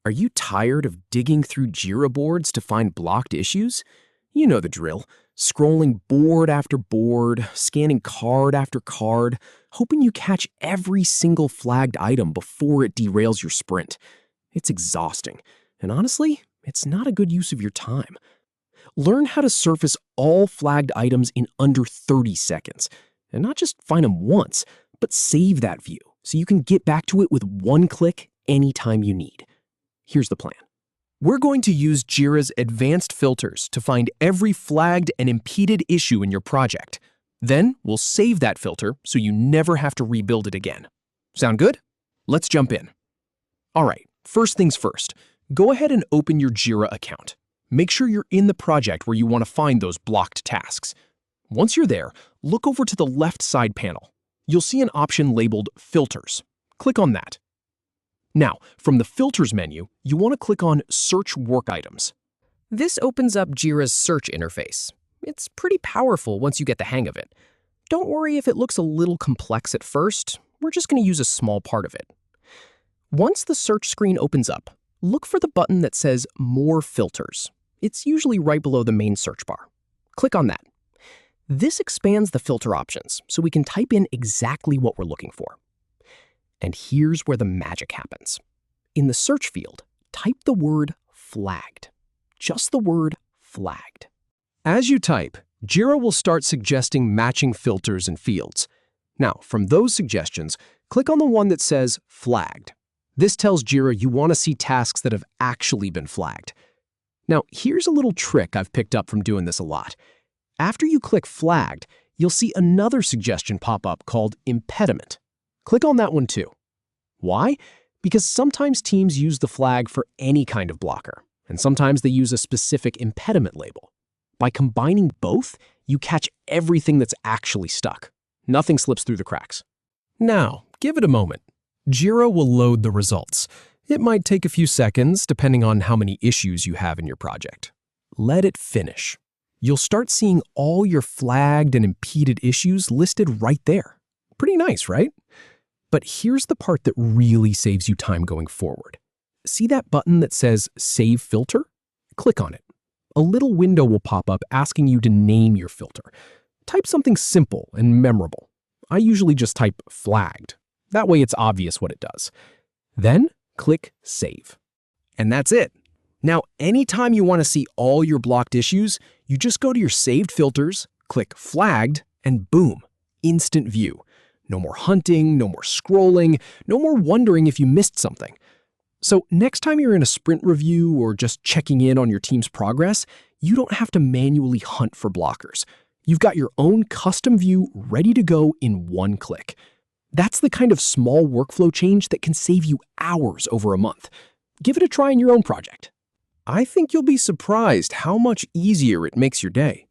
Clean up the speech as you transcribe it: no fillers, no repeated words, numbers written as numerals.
Are you tired of digging through Jira boards to find blocked issues? You know the drill. Scrolling board after board, scanning card after card, hoping you catch every single flagged item before it derails your sprint. It's exhausting, and honestly, it's not a good use of your time. Learn how to surface all flagged items in under 30 seconds, and not just find them once, but save that view so you can get back to it with one click anytime you need. Here's the plan. We're going to use Jira's advanced filters to find every flagged and impeded issue in your project. Then we'll save that filter so you never have to rebuild it again. Sound good? Let's jump in. All right, first things first, go ahead and open your Jira account. Make sure you're in the project where you want to find those blocked tasks. Once you're there, look over to the left side panel. You'll see an option labeled Filters. Click on that. Now, from the Filters menu, you want to click on Search Work Items. This opens up Jira's search interface. It's pretty powerful once you get the hang of it. Don't worry if it looks a little complex at first. We're just going to use a small part of it. Once the search screen opens up, look for the button that says More Filters. It's usually right below the main search bar. Click on that. This expands the filter options so we can type in exactly what we're looking for. And here's where the magic happens. In the search field, type the word flagged. Just the word flagged. As you type, Jira will start suggesting matching filters and fields. Now, from those suggestions, click on the one that says flagged. This tells Jira you want to see tasks that have actually been flagged. Now, here's a little trick I've picked up from doing this a lot. After you click flagged, you'll see another suggestion pop up called Impediment. Click on that one too. Why? Because sometimes teams use the flag for any kind of blocker, and sometimes they use a specific impediment label. By combining both, you catch everything that's actually stuck. Nothing slips through the cracks. Now, give it a moment. Jira will load the results. It might take a few seconds, depending on how many issues you have in your project. Let it finish. You'll start seeing all your flagged and impeded issues listed right there. Pretty nice, right? But here's the part that really saves you time going forward. See that button that says Save Filter? Click on it. A little window will pop up asking you to name your filter. Type something simple and memorable. I usually just type flagged. That way it's obvious what it does. Then click Save. And that's it. Now, anytime you want to see all your blocked issues, you just go to your saved filters, click Flagged, and boom, instant view. No more hunting, no more scrolling, no more wondering if you missed something. So next time you're in a sprint review or just checking in on your team's progress, you don't have to manually hunt for blockers. You've got your own custom view ready to go in one click. That's the kind of small workflow change that can save you hours over a month. Give it a try in your own project. I think you'll be surprised how much easier it makes your day.